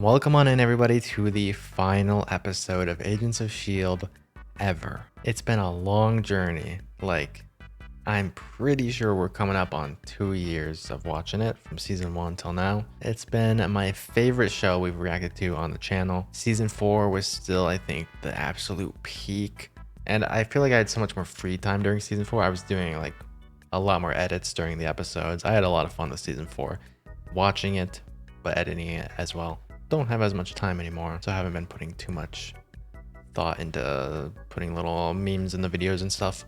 Welcome on in, everybody, to the final episode of Agents of S.H.I.E.L.D. ever. It's been a long journey. I'm pretty sure we're coming up on 2 years of watching it from season 1 till now. It's been my favorite show we've reacted to on the channel. Season 4 was still, I think, the absolute peak. And I feel like I had so much more free time during season 4. I was doing a lot more edits during the episodes. I had a lot of fun with season 4, watching it, but editing it as well. Don't have as much time anymore, so I haven't been putting too much thought into putting little memes in the videos and stuff.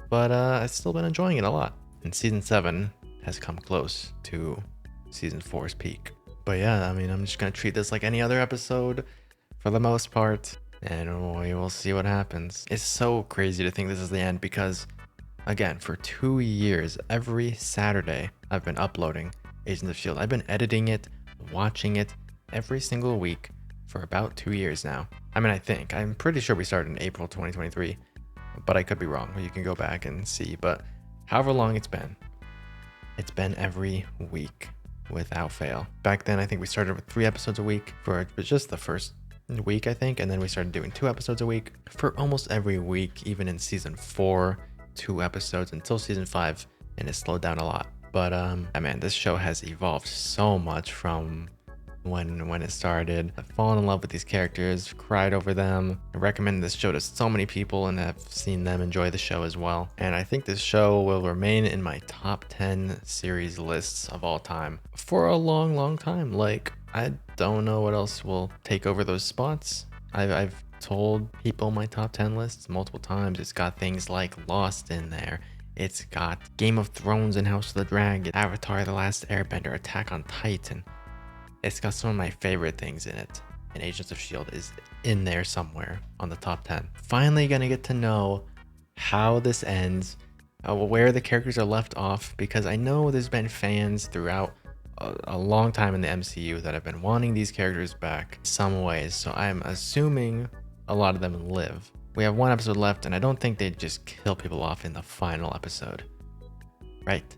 But I've still been enjoying it a lot. And season 7 has come close to season 4's peak. But yeah, I mean, I'm just gonna treat this like any other episode for the most part, and we will see what happens. It's so crazy to think this is the end because, again, for 2 years, every Saturday, I've been uploading Agents of S.H.I.E.L.D. I've been editing it, watching it every single week for about 2 years now. I mean, I'm pretty sure we started in April 2023, but I could be wrong. You can go back and see, but however long it's been every week without fail. Back then, I think we started with 3 episodes a week for just the first week, I think, and then we started doing 2 episodes a week for almost every week, even in season 4, 2 episodes until season 5, and it slowed down a lot. But man, this show has evolved so much from when it started. I've fallen in love with these characters, cried over them. I recommend this show to so many people and have seen them enjoy the show as well. And I think this show will remain in my top 10 series lists of all time for a long time. I don't know what else will take over those spots. I've told people my top 10 lists multiple times. It's got things like Lost in there. It's got Game of Thrones and House of the Dragon, Avatar: The Last Airbender, Attack on Titan. It's got some of my favorite things in it, and Agents of S.H.I.E.L.D. is in there somewhere on the top 10. Finally gonna get to know how this ends, where the characters are left off, because I know there's been fans throughout a long time in the MCU that have been wanting these characters back some ways, so I'm assuming a lot of them live. We have 1 episode left, and I don't think they'd just kill people off in the final episode, right?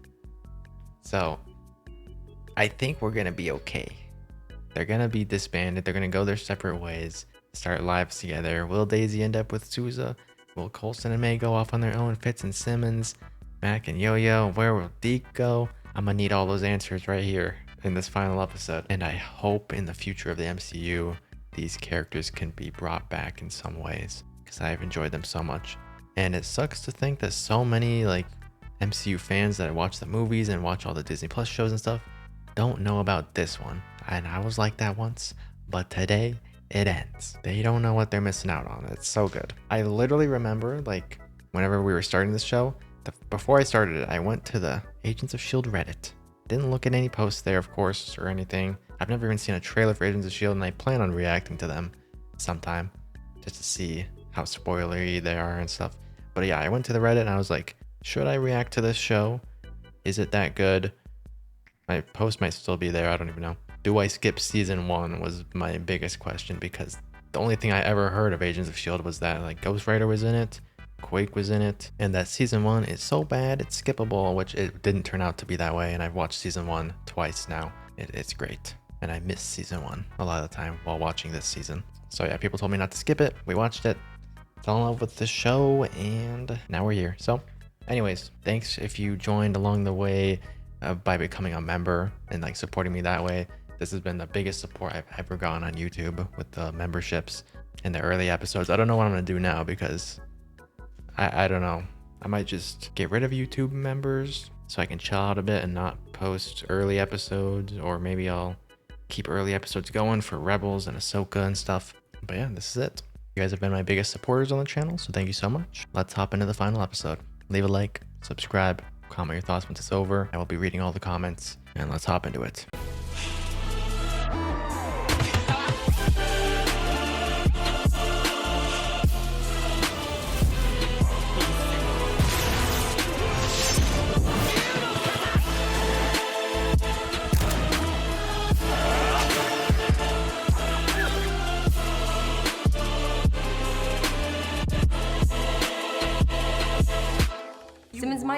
So I think we're gonna be okay. They're gonna be disbanded. They're gonna go their separate ways, start lives together. Will Daisy end up with Sousa? Will Coulson and May go off on their own? Fitz and Simmons, Mac and Yo-Yo. Where will Deke go? I'm gonna need all those answers right here in this final episode. And I hope in the future of the MCU, these characters can be brought back in some ways, because I've enjoyed them so much. And it sucks to think that so many MCU fans that watch the movies and watch all the Disney Plus shows and stuff don't know about this one. And I was like that once, but today it ends. They don't know what they're missing out on. It's so good. I literally remember whenever we were starting this show, before I started it, I went to the Agents of S.H.I.E.L.D. Reddit. Didn't look at any posts there, of course, or anything. I've never even seen a trailer for Agents of S.H.I.E.L.D. and I plan on reacting to them sometime just to see how spoilery they are and stuff. But yeah, I went to the Reddit and I was like, should I react to this show? Is it that good? My post might still be there, I don't even know. Do I skip season 1 was my biggest question, because the only thing I ever heard of Agents of S.H.I.E.L.D. was that Ghost Rider was in it, Quake was in it, and that season 1 is so bad it's skippable, which it didn't turn out to be that way, and I've watched season 1 twice now. It's great, and I missed season 1 a lot of the time while watching this season. So yeah, people told me not to skip it, we watched it, fell in love with the show, and now we're here. So anyways, thanks if you joined along the way by becoming a member and supporting me that way. This has been the biggest support I've ever gotten on YouTube with the memberships and the early episodes. I don't know what I'm gonna do now, because I don't know. I might just get rid of YouTube members so I can chill out a bit and not post early episodes, or maybe I'll keep early episodes going for Rebels and Ahsoka and stuff. But yeah, this is it. You guys have been my biggest supporters on the channel, so thank you so much. Let's hop into the final episode. Leave a like, subscribe, comment your thoughts once it's over. I will be reading all the comments, and let's hop into it.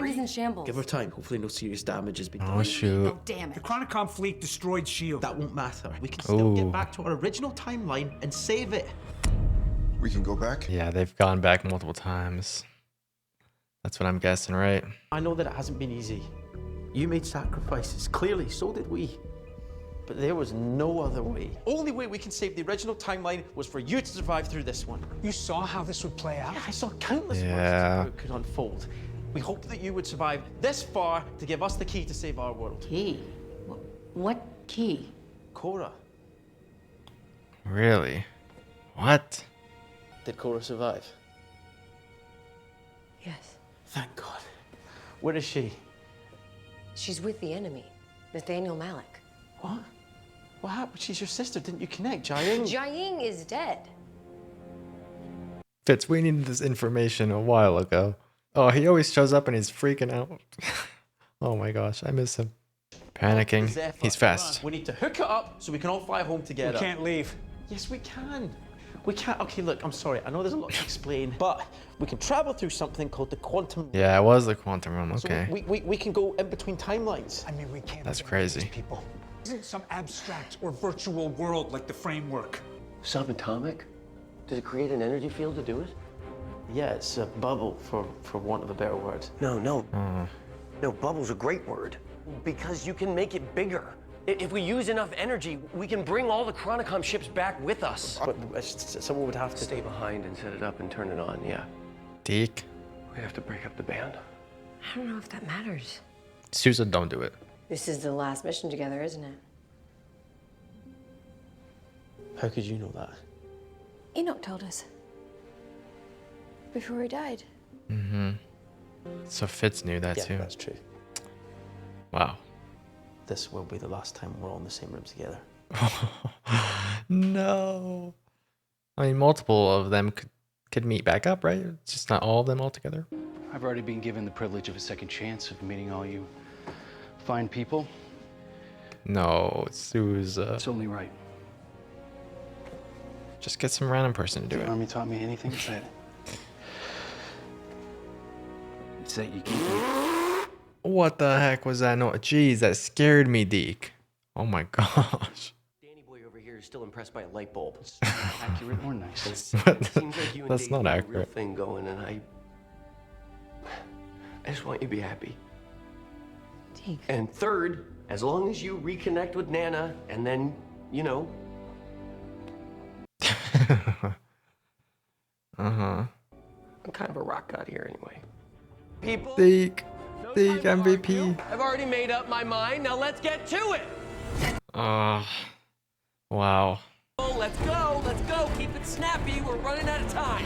mind is in shambles. Give her time. Hopefully no serious damage has been done. Oh shoot. Oh, damn The it. Chronicom fleet destroyed S.H.I.E.L.D. That won't matter. We can still Ooh. get back to our original timeline and save it. We can go back? Yeah, they've gone back multiple times. That's what I'm guessing, right? I know that it hasn't been easy. You made sacrifices. Clearly, so did we. But there was no other way. Only way we can save the original timeline was for you to survive through this one. You saw how this would play out? I saw countless Yeah. versions of how it could unfold. We hoped that you would survive this far to give us the key to save our world. Key? What key? Cora. Really? What? Did Cora survive? Yes. Thank God. Where is she? She's with the enemy, Nathaniel Malik. What? What happened? She's your sister. Didn't you connect, Jiaying? Jiaying is dead. Fitz, we needed this information a while ago. Oh, he always shows up and he's freaking out. Oh my gosh, I miss him. Panicking. He's fast. We need to hook it up so we can all fly home together. We can't leave. Yes, we can. We can't. Okay, look, I'm sorry. I know there's a lot to explain, but we can travel through something called the quantum. Yeah, it was the quantum realm. Okay. So we can go in between timelines. I mean, we can't. That's abandon these crazy. people. Isn't some abstract or virtual world like the framework? Subatomic? Does it create an energy field to do it? Yeah, it's a bubble, for want of a better word. No. No, bubble's a great word. Because you can make it bigger. If we use enough energy, we can bring all the Chronicom ships back with us. But someone would have to Stay behind and set it up and turn it on, yeah. Deke. We have to break up the band. I don't know if that matters. Susan, don't do it. This is the last mission together, isn't it? How could you know that? Enoch told us. Before he died. So Fitz knew that Yeah, too. that's true. Wow. This will be the last time we're all in the same room together. No. I mean, multiple of them could meet back up, right? It's just not all of them all together. I've already been given the privilege of a second chance of meeting all you fine people. No, Sousa. It's only right. Just get some random person to do The it. Army taught me anything. It's that you keep. What the heck was that? No, jeez, that scared me, Deke. Oh my gosh. Danny boy over here is still impressed by a light bulb. Accurate or nice. It seems like you and That's Dave not have a real accurate. thing going, and I just want you to be happy. Deke. And third, as long as you reconnect with Nana, and then, you know, Uh-huh. I'm kind of a rock god here anyway. People, Deke. no Deke time to MVP. argue. I've already made up my mind. Now let's get to it. Wow. Oh, let's go. Let's go. Keep it snappy. We're running out of time.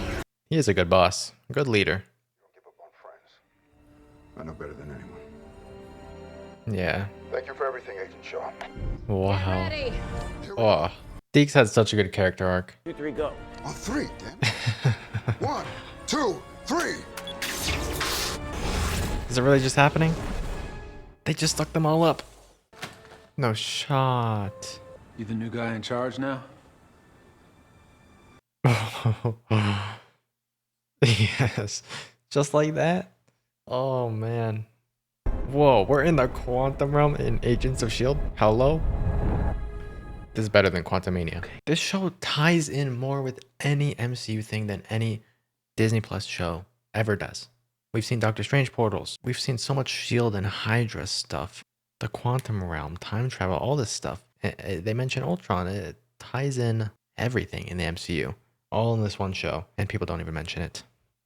He is a good boss. A good leader. Don't give up on friends. I know better than anyone. Yeah. Thank you for everything, Agent Shaw. Wow. Ready. Oh. Deke's had such a good character arc. 2, 3, go. On three, damn it. 1, 2, 3. Is it really just happening? They just stuck them all up. No shot. You the new guy in charge now? Yes. Just like that? Oh man. Whoa, we're in the quantum realm in Agents of S.H.I.E.L.D. Hello? This is better than Quantumania. This show ties in more with any MCU thing than any Disney Plus show ever does. We've seen Doctor Strange portals. We've seen so much S.H.I.E.L.D. and Hydra stuff. The quantum realm, time travel, all this stuff. They mention Ultron. It ties in everything in the MCU. All in this one show. And people don't even mention it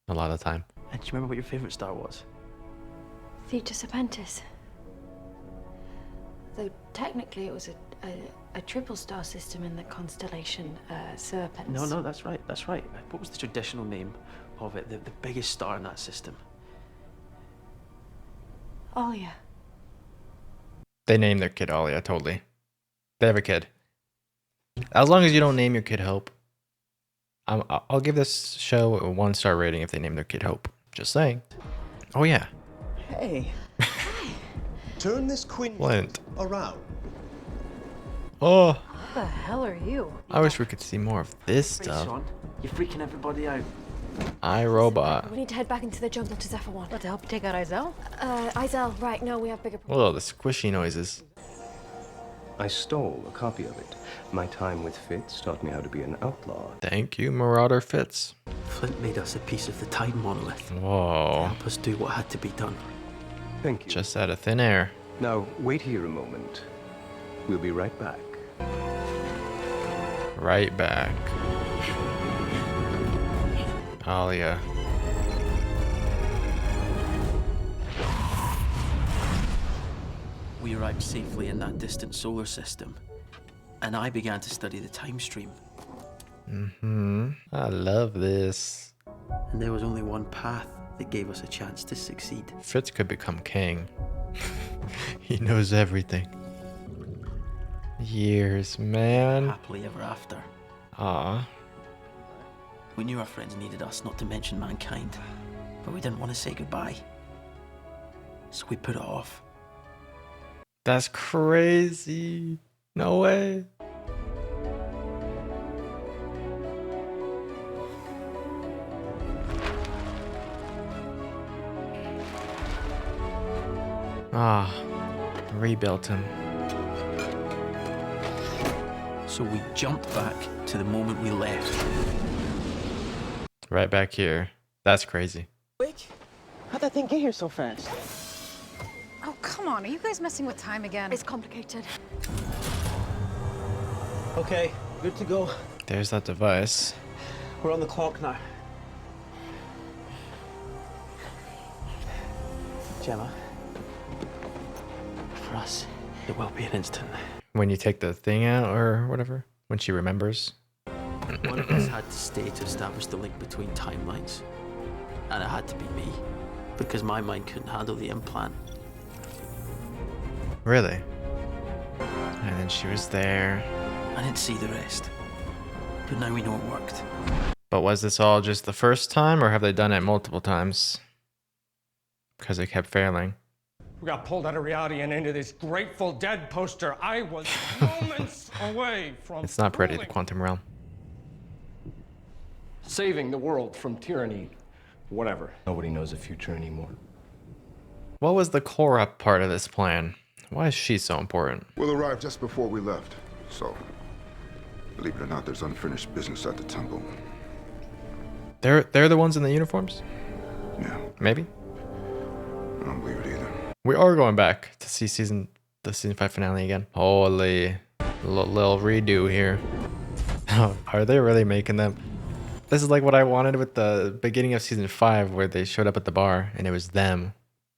a lot of the time. And do you remember what your favorite star was? Theta Serpentis. Though technically it was a triple star system in the constellation Serpens. No, that's right. That's right. What was the traditional name of it? The biggest star in that system? Alia. They name their kid Alia, totally. They have a kid. As long as you don't name your kid Hope, I'll give this show a 1-star rating if they name their kid Hope. Just saying. Oh yeah, Hey. Turn this Quinn Flint. around. Oh, Who the hell are you? I wish we could see more of this Hey, stuff. Sean, you're freaking everybody out. iRobot. We need to head back into the jungle to Zephyr 1. What, to help you take out S.H.I.E.L.D? S.H.I.E.L.D, right. No, we have bigger problems. Whoa, the squishy noises. I stole a copy of it. My time with Fitz taught me how to be an outlaw. Thank you, Marauder Fitz. Flint made us a piece of the time monolith to Whoa. help us do what had to be done. Thank you. Just out of thin air. Now, wait here a moment. We'll be right back. Right back. Alia. We arrived safely in that distant solar system, and I began to study the time stream. I love this. And there was only one path that gave us a chance to succeed. Fitz could become king. He knows everything. Years, man. Happily ever after. Ah. We knew our friends needed us, not to mention mankind. But we didn't want to say goodbye. So we put it off. That's crazy. No way. Ah, rebuilt him. So we jumped back to the moment we left. Right back here. That's crazy. Wait, how'd that thing get here so fast? Oh, come on. Are you guys messing with time again? It's complicated. Okay, good to go. There's that device. We're on the clock now. Gemma. For us, it will be an instant. When you take the thing out or whatever. When she remembers. One of us had to stay to establish the link between timelines. And it had to be me. Because my mind couldn't handle the implant. Really? And then she was there. I didn't see the rest. But now we know it worked. But was this all just the first time, or have they done it multiple times? Because it kept failing. We got pulled out of reality and into this Grateful Dead poster. I was moments away from It's not pretty, the ruling. quantum realm. Saving the world from tyranny. Whatever. Nobody knows the future anymore. What was the core up part of this plan? Why is she so important? Will arrived just before we left. So, believe it or not, there's unfinished business at the temple. They're the ones in the uniforms? Yeah, Maybe? I don't believe it either. We are going back to see the season 5 finale again. Holy little redo here. Are they really making them? This is like what I wanted with the beginning of season 5 where they showed up at the bar and it was them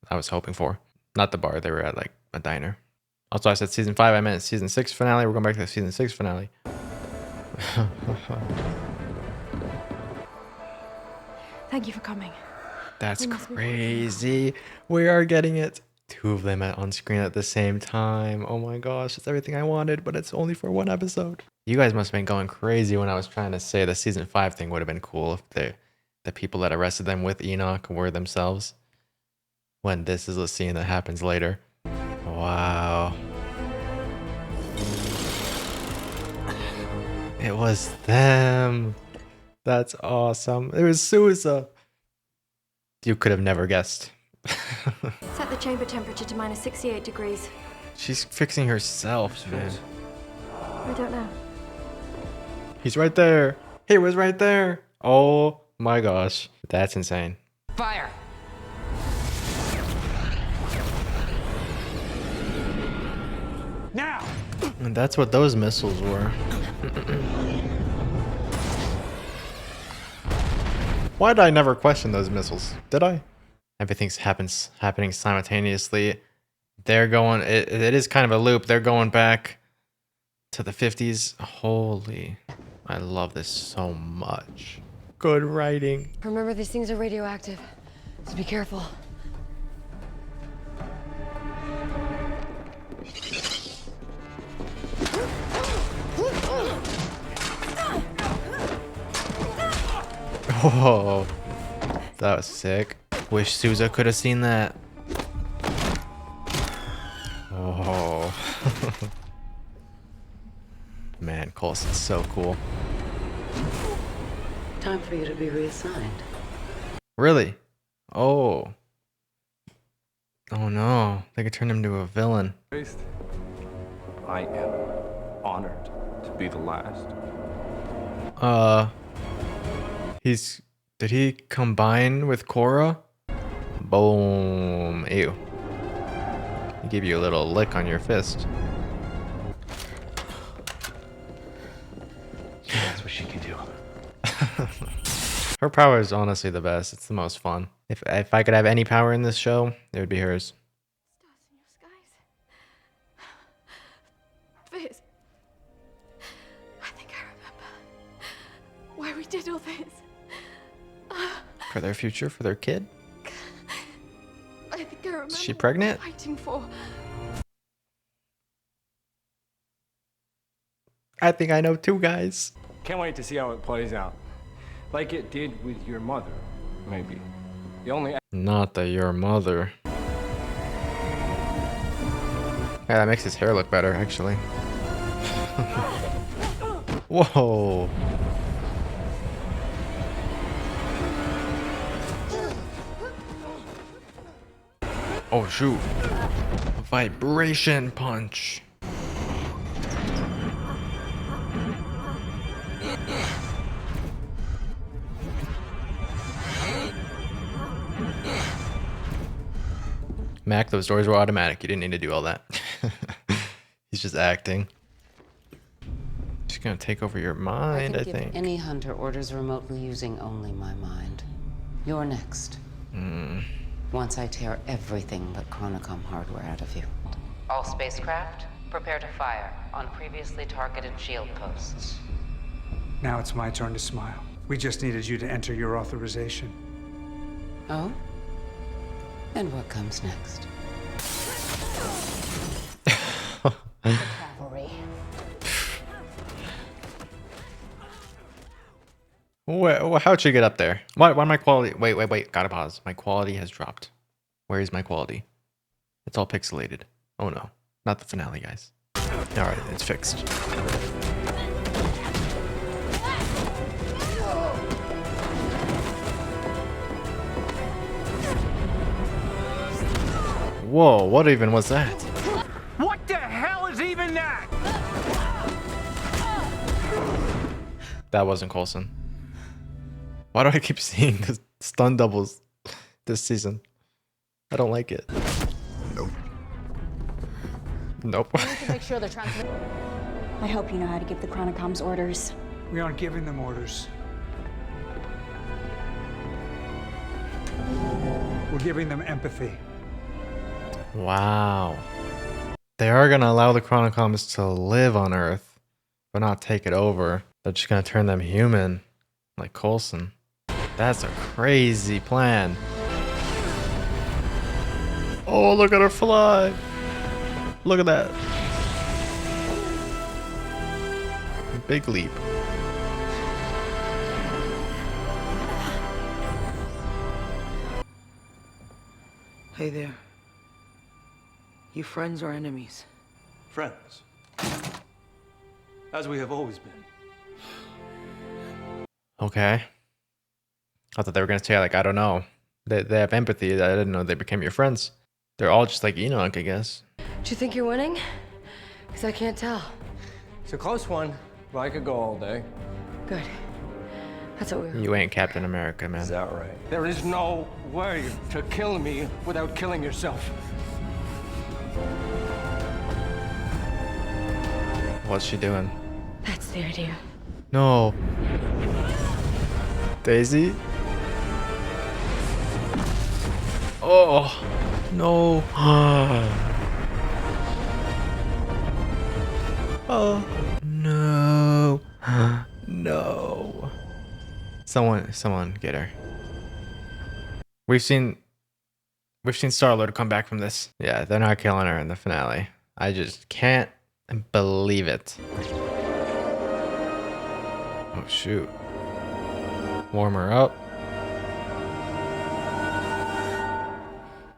I was hoping for. Not the bar, they were at like a diner. Also, I said season 5, I meant season 6 finale. We're going back to the season 6 finale. Thank you for coming. That's crazy. We are getting it. 2 of them on screen at the same time. Oh my gosh, it's everything I wanted, but it's only for 1 episode. You guys must have been going crazy when I was trying to say the season 5 thing would have been cool if the people that arrested them with Enoch were themselves. When this is a scene that happens later. Wow. It was them. That's awesome. It was Susa. You could have never guessed. Set the chamber temperature to minus 68 degrees. She's fixing herself, man. I don't know. He's right there. He was right there. Oh my gosh. That's insane. Fire! Now! And that's what those missiles were. Why did I never question those missiles? Did I? Everything's happening simultaneously. They're going, it is kind of a loop. They're going back to the 50s. Holy, I love this so much. Good writing. Remember, these things are radioactive, so be careful. Oh, that was sick. Wish Sousa could have seen that. Oh. Man, Coulson's so cool. Time for you to be reassigned. Really? Oh. Oh no. They could turn him into a villain. I am honored to be the last. Did he combine with Korra? Boom. Ew. He gave you a little lick on your fist. That's what she can do. Her power is honestly the best. It's the most fun. If I could have any power in this show, it would be hers. Fizz. I think I remember why we did all this. For their future, for their kid? I think I remember Is she what pregnant? we're fighting for. I think I know too, guys. Can't wait to see how it plays out. Like it did with your mother, maybe. The only... Not that your mother. Yeah, that makes his hair look better, actually. Whoa. Oh, shoot. Vibration punch. Mac, those doors were automatic. You didn't need to do all that. He's just acting. She's gonna take over your mind, I give think. any hunter orders remotely using only my mind. You're next. Once I tear everything but Chronicom hardware out of you. All spacecraft, prepare to fire on previously targeted S.H.I.E.L.D. posts. Now it's my turn to smile. We just needed you to enter your authorization. Oh? And what comes next? Cavalry. How'd she get up there? Why my quality? Wait. Gotta pause. My quality has dropped. Where is my quality? It's all pixelated. Oh no. Not the finale, guys. Alright, it's fixed. Whoa, what even was that? What the hell is even that? That wasn't Coulson. Why do I keep seeing the stun doubles this season? I don't like it. Nope. We need to make sure they're transmitting. I hope you know how to give the Chronicoms orders. We aren't giving them orders. We're giving them empathy. Wow. They are gonna allow the Chronicoms to live on Earth, but not take it over. They're just gonna turn them human, like Coulson. That's a crazy plan. Oh, look at her fly. Look at that. Big leap. Hey there. You friends or enemies? Friends. As we have always been. Okay. I thought they were gonna say, like, I don't know. They have empathy. I didn't know they became your friends. They're all just like Enoch, I guess. Do you think you're winning? Because I can't tell. It's a close one, but I could go all day. Good. That's what we were. You ain't Captain America, man. Is that right? There is no way to kill me without killing yourself. What's she doing? That's the idea. No. Daisy? Oh, no. Oh, no. No. Someone get her. We've seen Star-Lord come back from this. Yeah, they're not killing her in the finale. I just can't believe it. Oh, shoot. Warm her up.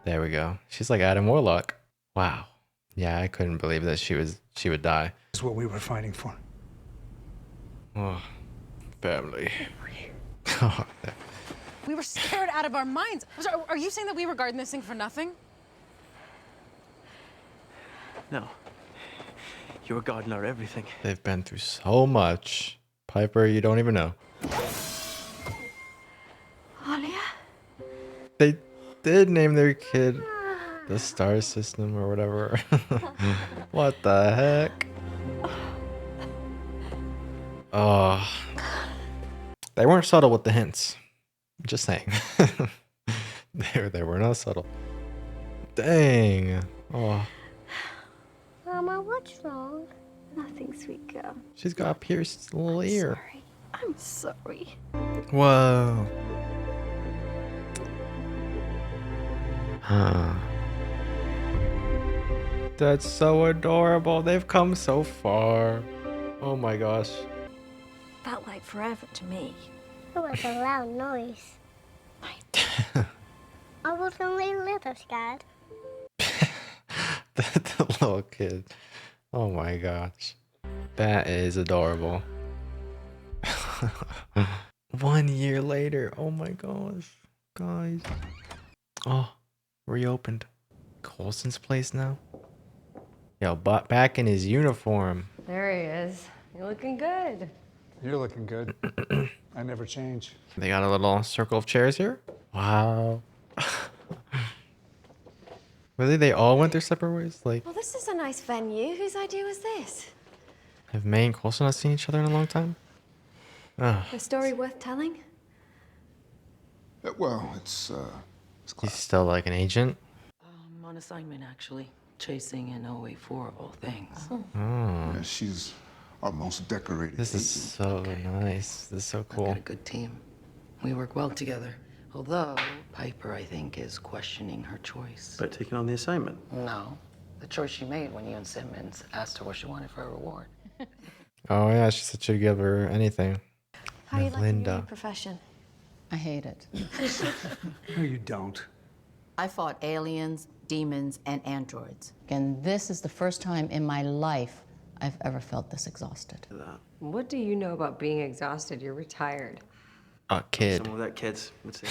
There we go. She's like Adam Warlock. Wow. Yeah, I couldn't believe that she would die. That's what we were fighting for. Oh, family. We were scared out of our minds. Are you saying that we were guarding this thing for nothing? No. You were guarding our everything. They've been through so much. Piper, you don't even know. Alia? They did name their kid the Star System or whatever. What the heck? Oh. They weren't subtle with the hints. Just saying. They were not subtle. Dang. Oh. Mama, what's wrong? Nothing, sweet girl. She's got a pierced little ear. Sorry. I'm sorry. Whoa. Huh. That's so adorable. They've come so far. Oh my gosh. Felt like forever to me. It was a loud noise. I was only a little scared. The little kid. Oh my gosh. That is adorable. 1 year later. Oh my gosh. Guys. Oh, reopened. Coulson's place now? Yo, but back in his uniform. There he is. You're looking good. You're looking good. I never change. They got a little circle of chairs here. Wow. Really? They all went their separate ways? Like, Well, this is a nice venue. Whose idea was this? have May and Coulson not seen each other in a long time? Oh, A story worth telling? Well, it's he's still like an agent? I'm on assignment, actually. Chasing an 084 of all things. Oh. yeah, she's our most decorated. This is so nice. This is so I've cool. got a good team. We work well together. Although, Piper, I think, is questioning her choice. About taking on the assignment? No. The choice she made when you and Simmons asked her what she wanted for a reward. Oh yeah, she said she'd give her anything. How are you liking your new Linda. profession? I hate it. No, you don't. I fought aliens, demons, and androids. And this is the first time in my life I've ever felt this exhausted. What do you know about being exhausted? You're retired. A kid. Some of that kids would say.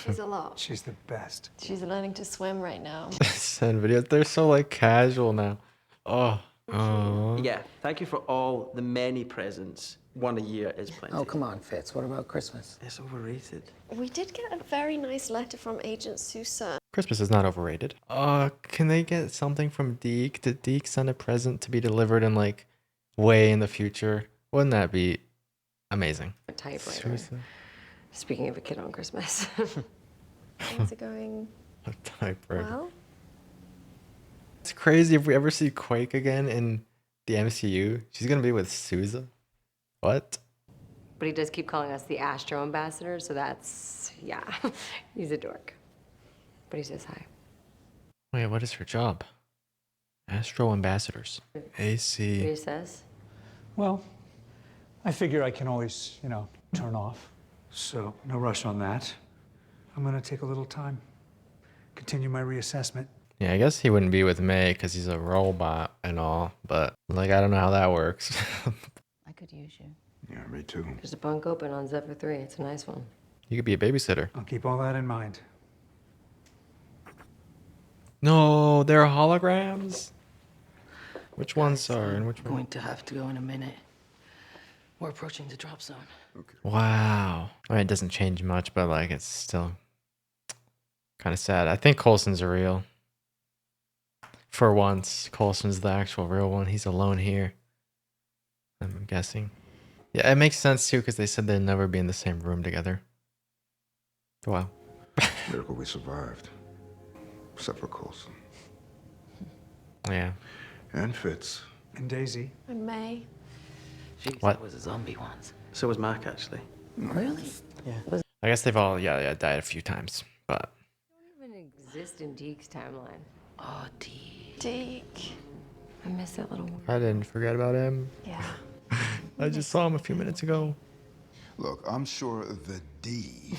She's a lot. She's the best. She's learning to swim right now. Send videos. They're so like casual now. Oh. Oh. Yeah, thank you for all the many presents. One a year is plenty. Oh, come on, Fitz. What about Christmas? It's overrated. We did get a very nice letter from Agent Sousa. Christmas is not overrated. Can they get something from Deke? Did Deke send a present to be delivered in like way in the future? Wouldn't that be amazing? A typewriter. Seriously? Speaking of a kid on Christmas. Things are going A typewriter. well. It's crazy if we ever see Quake again in the MCU. She's gonna be with Sousa. What? But he does keep calling us the Astro Ambassador, so that's, yeah, he's a dork. But he says hi. Wait, what is her job? Astro Ambassadors. AC. He says. Well, I figure I can always, turn off. So, no rush on that. I'm gonna take a little time. Continue my reassessment. Yeah, I guess he wouldn't be with May because he's a robot and all, but like I don't know how that works. I could use you. Yeah, me too. There's a bunk open on Zephyr 3. It's a nice one. You could be a babysitter. I'll keep all that in mind. No, they're holograms. Which ones are and which Going one? to have to go in a minute. We're approaching the drop zone. Wow. I mean, it doesn't change much, but like it's still kind of sad. I think Coulson's a real. For once, Coulson's the actual real one. He's alone here. I'm guessing. Yeah, it makes sense too because they said they'd never be in the same room together. Wow. Miracle we survived. Except for Coulson. Yeah. And Fitz. And Daisy. And May. Jeez, What? that was a zombie once. So was Mac, actually. Really? Yeah. I guess they've all died a few times, but Don't even exist in Deke's timeline. Oh, Deke. Deke. I miss that little one. I didn't forget about him. Yeah. I just saw him a few minutes ago. Look, I'm sure the D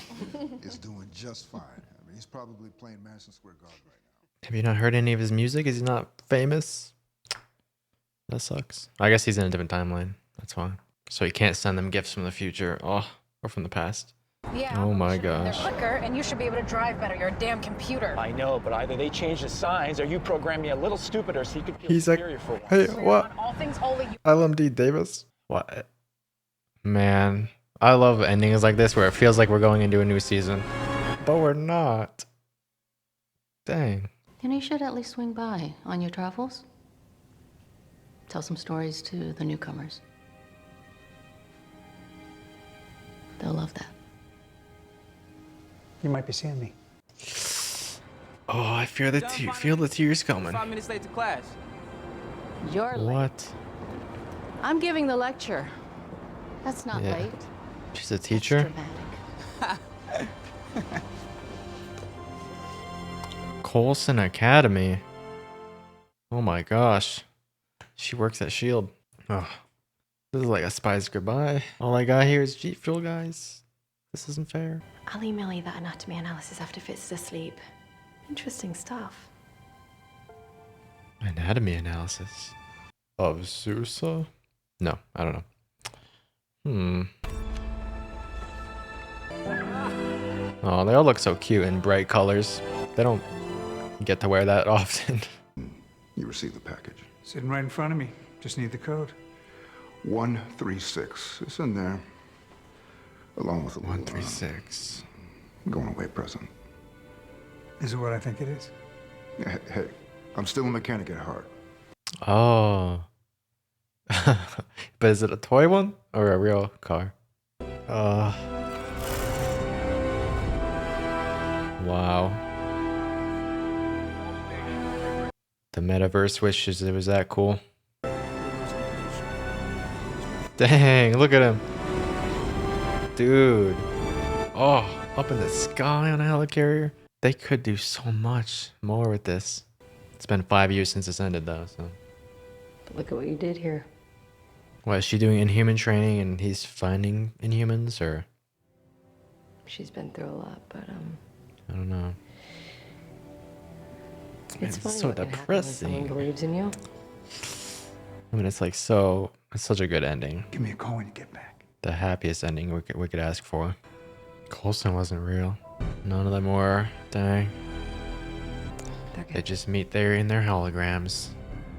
is doing just fine. I mean, he's probably playing Madison Square Garden right now. Have you not heard any of his music? Is he not famous? That sucks. I guess he's in a different timeline. That's why. So he can't send them gifts from the future. Oh, Or from the past. Yeah, Oh my they're gosh. quicker, and you should be able to drive better. You're a damn computer. I know, but either they change the signs or you program me a little stupider so you could feel He's like, superior for hey, once. what? All things holy. LMD Davis? What? Man, I love endings like this where it feels like we're going into a new season. But we're not. Dang. You know, you should at least swing by on your travels. Tell some stories to the newcomers. They'll love that. You might be seeing me. Oh, I feel the tears coming. 5 minutes late to class. You're late. What? I'm giving the lecture. That's not Yeah. late. She's a teacher? Coulson Academy. Oh my gosh. She works at S.H.I.E.L.D. Oh, this is like a spy's goodbye. All I got here is G Fuel, guys. This isn't fair. I'll email you that anatomy analysis after Fitz is asleep. Interesting stuff. Anatomy analysis of Sousa? No, I don't know. Oh, they all look so cute in bright colors. They don't get to wear that often. You received the package. Sitting right in front of me. Just need the code. 136. It's in there. Along with a little, 136. Going away present. Is it what I think it is? Hey, I'm still a mechanic at heart. Oh. But is it a toy one or a real car? Wow. The metaverse wishes it was that cool. Dang, look at him. Dude. Oh, up in the sky on a helicarrier. They could do so much more with this. It's been 5 years since this ended though, so. But look at what you did here. What, is she doing Inhuman training and he's finding Inhumans, or? She's been through a lot, but I don't know. it's funny so what can happen when someone depressing. believes in you. I mean, it's like so, it's such a good ending. Give me a call when you get back. The happiest ending we could ask for. Coulson wasn't real. None of them were. Dang. They just meet there in their holograms.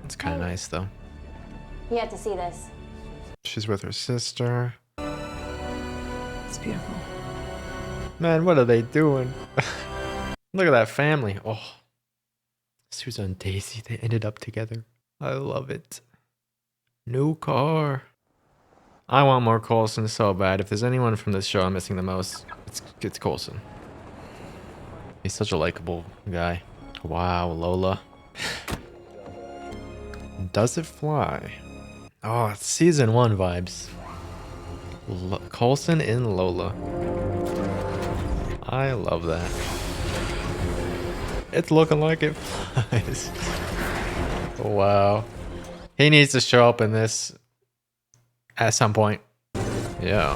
It's kind of nice though. You had to see this. She's with her sister. It's beautiful. Man, what are they doing? Look at that family. Oh. Susan and Daisy, they ended up together. I love it. New car. I want more Coulson so bad. If there's anyone from this show I'm missing the most, it's Coulson. He's such a likable guy. Wow, Lola. Does it fly? Oh, it's season 1 vibes. Coulson in Lola. I love that. It's looking like it flies. Wow. He needs to show up in this at some point. Yeah.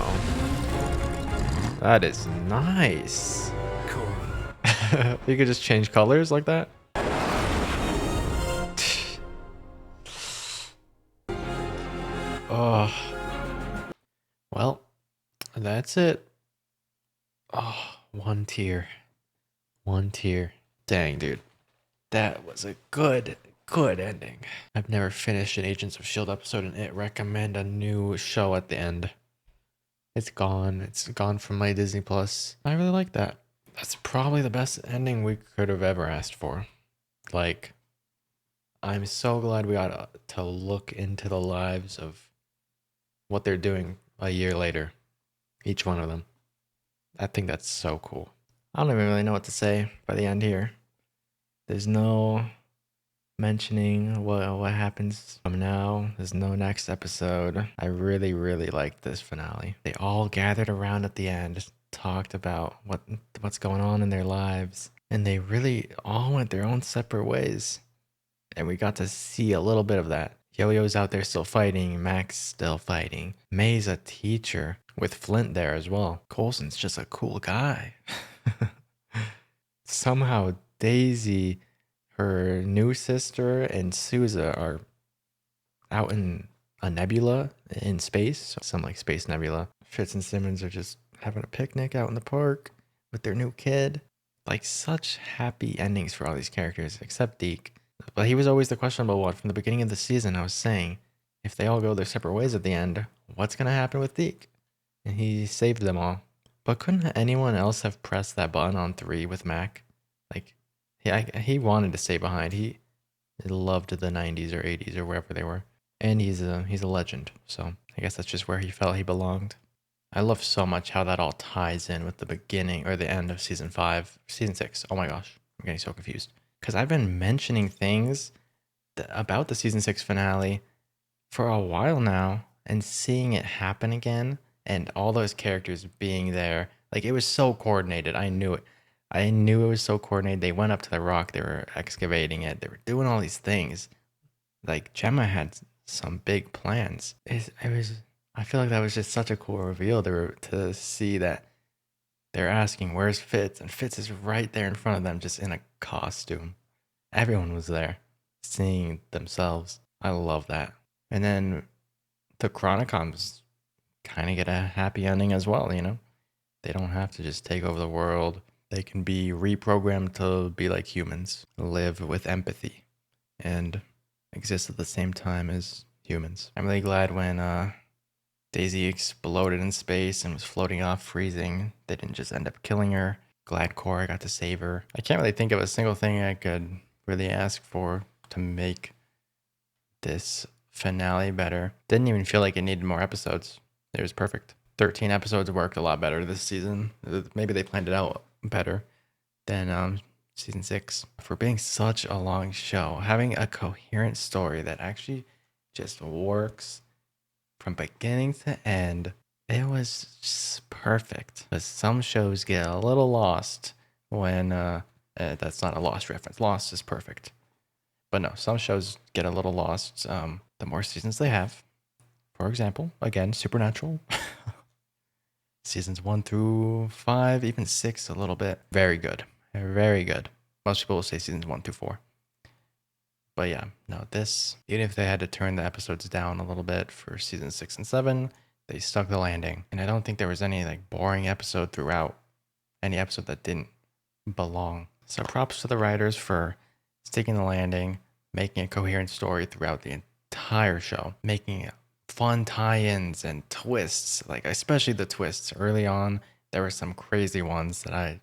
That is nice. Cool. You could just change colors like that. Oh. Well, that's it. Oh, one tear. One tear. Dang, dude. That was a good ending. I've never finished an Agents of S.H.I.E.L.D. episode and it recommend a new show at the end. It's gone. It's gone from my Disney Plus. I really like that. That's probably the best ending we could have ever asked for. Like, I'm so glad we got to look into the lives of what they're doing a year later. Each one of them. I think that's so cool. I don't even really know what to say by the end here. There's no mentioning what happens from now. There's no next episode. I really liked this finale. They all gathered around at the end, talked about what's going on in their lives, and they really all went their own separate ways. And we got to see a little bit of that. Yo-Yo's out there still fighting, Max still fighting. May's a teacher with Flint there as well. Coulson's just a cool guy. Somehow Daisy, her new sister, and Sousa are out in a nebula in space. Some like space nebula. Fitz and Simmons are just having a picnic out in the park with their new kid. Like, such happy endings for all these characters, except Deke. But he was always the questionable one. From the beginning of the season, I was saying, if they all go their separate ways at the end, what's going to happen with Deke? And he saved them all. But couldn't anyone else have pressed that button on 3 with Mac? Like, he wanted to stay behind. He loved the 90s or 80s or wherever they were. And he's a legend. So I guess that's just where he felt he belonged. I love so much how that all ties in with the beginning or the end of season 6. Oh my gosh, I'm getting so confused. Because I've been mentioning things about the season 6 finale for a while now, and seeing it happen again and all those characters being there, like, it was so coordinated. I knew it. I knew it was so coordinated. They went up to the rock, they were excavating it, they were doing all these things. Like, Gemma had some big plans. I feel like that was just such a cool reveal to see that they're asking, where's Fitz? And Fitz is right there in front of them, just in a costume. Everyone was there, seeing themselves. I love that. And then the Chronicoms kind of get a happy ending as well, you know? They don't have to just take over the world. They can be reprogrammed to be like humans, live with empathy, and exist at the same time as humans. I'm really glad when Daisy exploded in space and was floating off, freezing. They didn't just end up killing her. Glad Cora got to save her. I can't really think of a single thing I could really ask for to make this finale better. Didn't even feel like it needed more episodes. It was perfect. 13 episodes worked a lot better this season. Maybe they planned it out better than season 6. For being such a long show, having a coherent story that actually just works from beginning to end, it was just perfect. But some shows get a little lost when that's not a Lost reference. Lost is perfect. But no, some shows get a little lost the more seasons they have. For example, again, Supernatural. Seasons 1 through 5, even 6 a little bit. Very good. Very good. Most people will say seasons 1 through 4. But yeah, no, this, even if they had to turn the episodes down a little bit for season 6 and 7, they stuck the landing. And I don't think there was any like boring episode throughout. Any episode that didn't belong. So props to the writers for sticking the landing, making a coherent story throughout the entire show, making fun tie-ins and twists, like especially the twists early on. There were some crazy ones that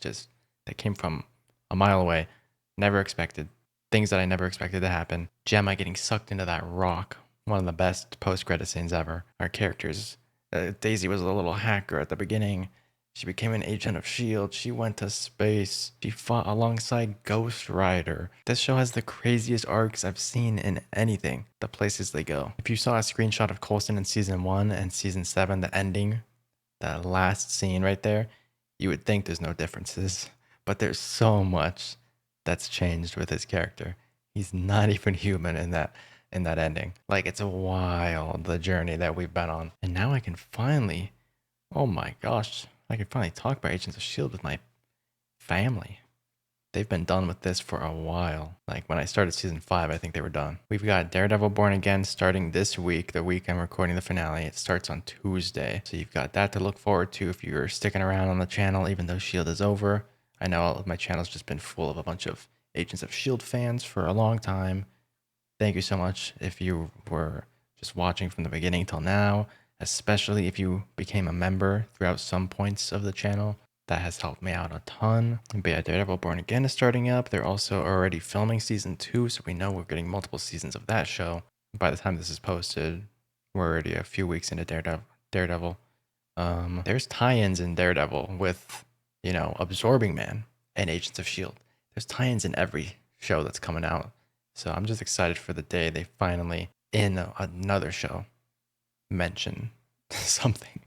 came from a mile away. Never expected. Things that I never expected to happen. Gemma getting sucked into that rock. One of the best post-credit scenes ever. Our characters. Daisy was a little hacker at the beginning. She became an agent of S.H.I.E.L.D. She went to space. She fought alongside Ghost Rider. This show has the craziest arcs I've seen in anything. The places they go. If you saw a screenshot of Coulson in season 1 and season 7, the ending, that last scene right there, you would think there's no differences. But there's so much that's changed with his character. He's not even human in that ending. Like, it's wild, the journey that we've been on. And now I can finally, oh my gosh, I can finally talk about Agents of S.H.I.E.L.D. with my family. They've been done with this for a while. Like, when I started season 5, I think they were done. We've got Daredevil Born Again starting this week, the week I'm recording the finale. It starts on Tuesday. So you've got that to look forward to if you're sticking around on the channel, even though S.H.I.E.L.D. is over. I know my channel's just been full of a bunch of Agents of S.H.I.E.L.D. fans for a long time. Thank you so much if you were just watching from the beginning till now, especially if you became a member throughout some points of the channel. That has helped me out a ton. But yeah, Daredevil Born Again is starting up. They're also already filming season 2, so we know we're getting multiple seasons of that show. By the time this is posted, we're already a few weeks into Daredevil. There's tie-ins in Daredevil with, Absorbing Man and Agents of S.H.I.E.L.D. There's tie-ins in every show that's coming out. So I'm just excited for the day they finally, in another show, mention something.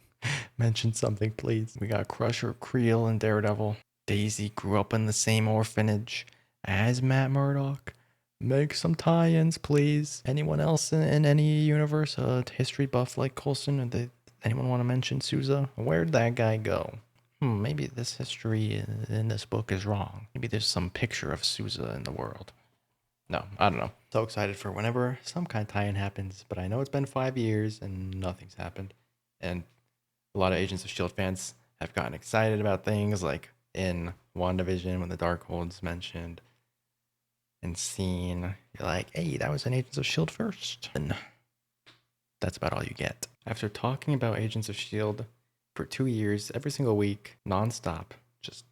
Mention something, please. We got Crusher Creel and Daredevil. Daisy grew up in the same orphanage as Matt Murdock. Make some tie-ins, please. Anyone else in any universe, a history buff like Coulson? Anyone want to mention Sousa? Where'd that guy go? Maybe this history in this book is wrong. Maybe there's some picture of Sousa in the world. No, I don't know. So excited for whenever some kind of tie-in happens, but I know it's been 5 years and nothing's happened. And a lot of Agents of S.H.I.E.L.D. fans have gotten excited about things, like in WandaVision when the Darkhold's mentioned and seen. You're like, hey, that was an Agents of S.H.I.E.L.D. first. And that's about all you get. After talking about Agents of S.H.I.E.L.D. for 2 years, every single week, nonstop, just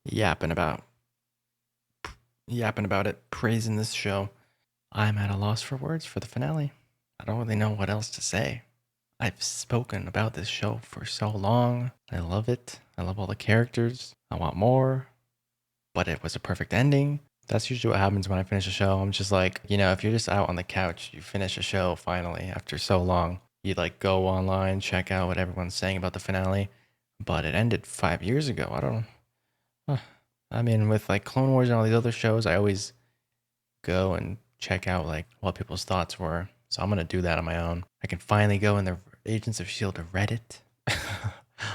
yapping about it, praising this show, I'm at a loss for words for the finale. I don't really know what else to say. I've spoken about this show for so long. I love it. I love all the characters. I want more. But it was a perfect ending. That's usually what happens when I finish a show. I'm just like, if you're just out on the couch, you finish a show finally after so long. You like go online, check out what everyone's saying about the finale. But it ended 5 years ago. I don't know. I mean, with like Clone Wars and all these other shows, I always go and check out like what people's thoughts were. So I'm going to do that on my own. I can finally go in the Agents of S.H.I.E.L.D. Reddit.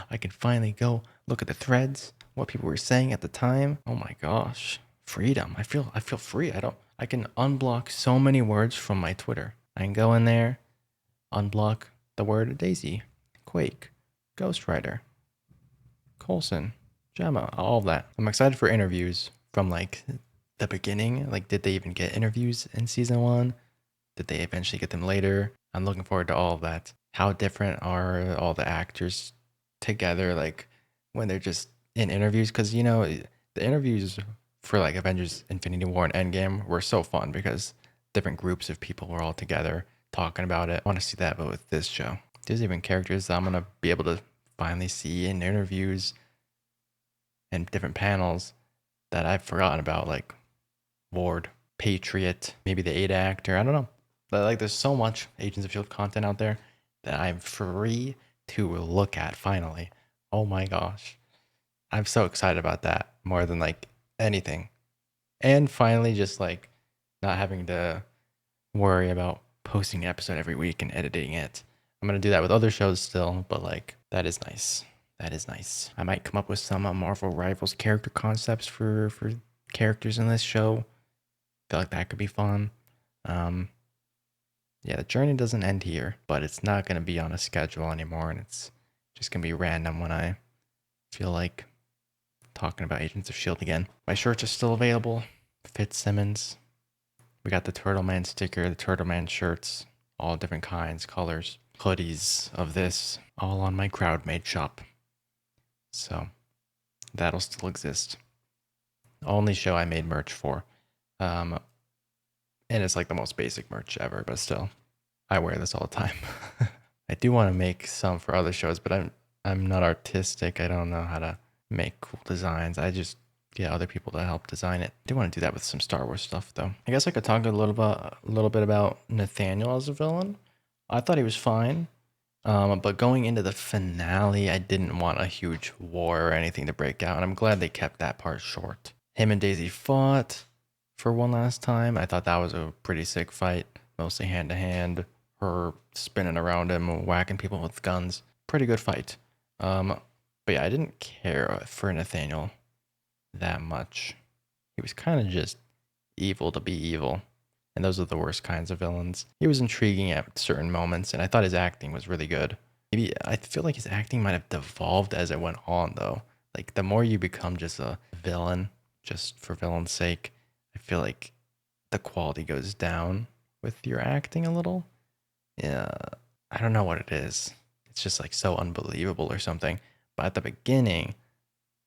I can finally go look at the threads, what people were saying at the time. Oh my gosh. Freedom. I feel free. I can unblock so many words from my Twitter. I can go in there, unblock the word Daisy, Quake, Ghost Rider, Coulson, Gemma, all of that. I'm excited for interviews from like the beginning. Like, did they even get interviews in season 1? Did they eventually get them later? I'm looking forward to all of that. How different are all the actors together, like when they're just in interviews? Because, the interviews for like Avengers Infinity War and Endgame were so fun because different groups of people were all together talking about it. I want to see that, but with this show, there's even characters that I'm going to be able to finally see in interviews and different panels that I've forgotten about, like Ward, Patriot, maybe the Ada actor. I don't know. But like, there's so much Agents of S.H.I.E.L.D. content out there that I'm free to look at finally. Oh my gosh. I'm so excited about that more than like anything. And finally, just like not having to worry about posting an episode every week and editing it. I'm going to do that with other shows still, but like, that is nice. That is nice. I might come up with some Marvel Rivals character concepts for characters in this show. Feel like that could be fun. Yeah, the journey doesn't end here, but it's not going to be on a schedule anymore, and it's just going to be random when I feel like talking about Agents of S.H.I.E.L.D. again. My shirts are still available. Fitzsimmons. We got the Turtle Man sticker, the Turtle Man shirts, all different kinds, colors, hoodies of this, all on my Crowdmade shop. So that'll still exist. Only show I made merch for. And it's like the most basic merch ever, but still, I wear this all the time. I do want to make some for other shows, but I'm not artistic. I don't know how to make cool designs. I just get other people to help design it. I do want to do that with some Star Wars stuff, though. I guess I could talk a little bit about Nathaniel as a villain. I thought he was fine, but going into the finale, I didn't want a huge war or anything to break out, and I'm glad they kept that part short. Him and Daisy fought for one last time. I thought that was a pretty sick fight, mostly hand to hand, her spinning around him, whacking people with guns. Pretty good fight. But yeah, I didn't care for Nathaniel that much. He was kind of just evil to be evil, and those are the worst kinds of villains. He was intriguing at certain moments, and I thought his acting was really good. Maybe I feel like his acting might have devolved as it went on, though. Like, the more you become just a villain, just for villain's sake, I feel like the quality goes down with your acting a little. Yeah, I don't know what it is. It's just like so unbelievable or something. But at the beginning,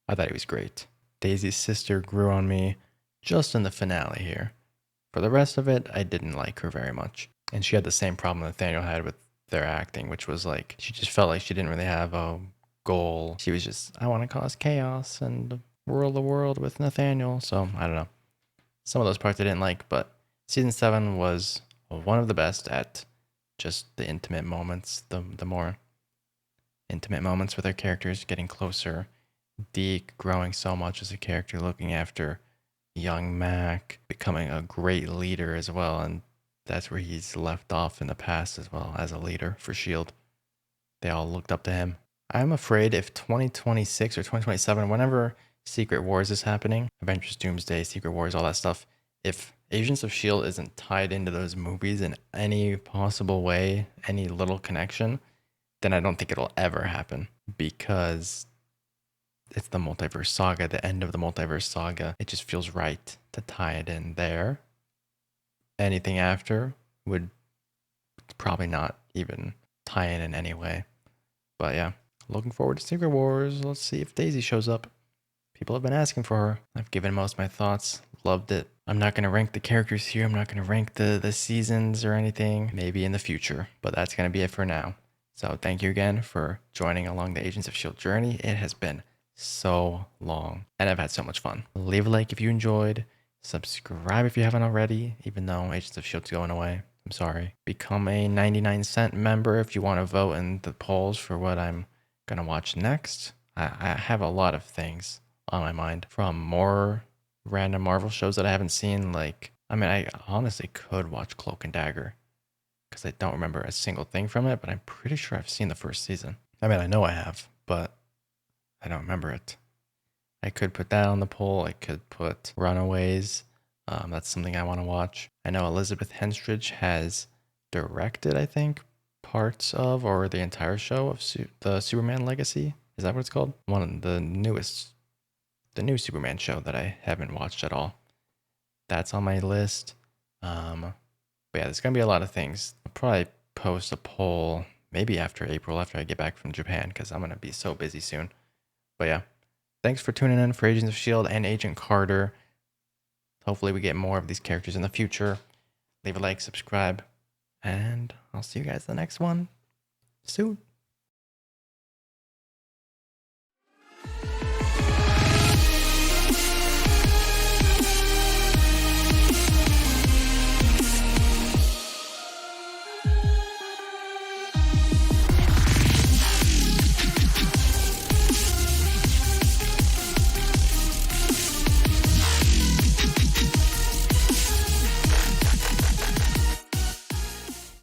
I thought he was great. Daisy's sister grew on me just in the finale here. For the rest of it, I didn't like her very much. And she had the same problem Nathaniel had with their acting, which was like, she just felt like she didn't really have a goal. She was just, I want to cause chaos and rule the world with Nathaniel. So I don't know. Some of those parts I didn't like, but season 7 was one of the best at just the intimate moments, the more intimate moments with our characters, getting closer. Deke growing so much as a character, looking after young Mac, becoming a great leader as well, and that's where he's left off in the past as well as a leader for S.H.I.E.L.D. They all looked up to him. I'm afraid if 2026 or 2027, whenever Secret Wars is happening, Avengers Doomsday, Secret Wars, all that stuff, if Agents of S.H.I.E.L.D. isn't tied into those movies in any possible way, any little connection, then I don't think it'll ever happen, because it's the multiverse saga, the end of the multiverse saga. It just feels right to tie it in there. Anything after would probably not even tie in any way. But yeah, looking forward to Secret Wars. Let's see if Daisy shows up. People have been asking for her. I've given most of my thoughts. Loved it. I'm not going to rank the characters here. I'm not going to rank the seasons or anything. Maybe in the future. But that's going to be it for now. So thank you again for joining along the Agents of S.H.I.E.L.D. journey. It has been so long. And I've had so much fun. Leave a like if you enjoyed. Subscribe if you haven't already. Even though Agents of S.H.I.E.L.D's going away. I'm sorry. Become a 99-cent member if you want to vote in the polls for what I'm going to watch next. I have a lot of things on my mind, from more random Marvel shows that I haven't seen. Like, I mean, I honestly could watch Cloak and Dagger because I don't remember a single thing from it, but I'm pretty sure I've seen the first season. I mean, I know I have, but I don't remember it. I could put that on the poll. I could put Runaways. That's something I want to watch. I know Elizabeth Henstridge has directed, I think, parts of or the entire show of the Superman Legacy. Is that what it's called? One of the new Superman show that I haven't watched at all. That's on my list. But yeah, there's gonna be a lot of things. I'll probably post a poll maybe after April, after I get back from Japan, because I'm gonna be so busy soon. But yeah, thanks for tuning in for Agents of S.H.I.E.L.D. and Agent Carter. Hopefully we get more of these characters in the future. Leave a like, subscribe, and I'll see you guys in the next one soon.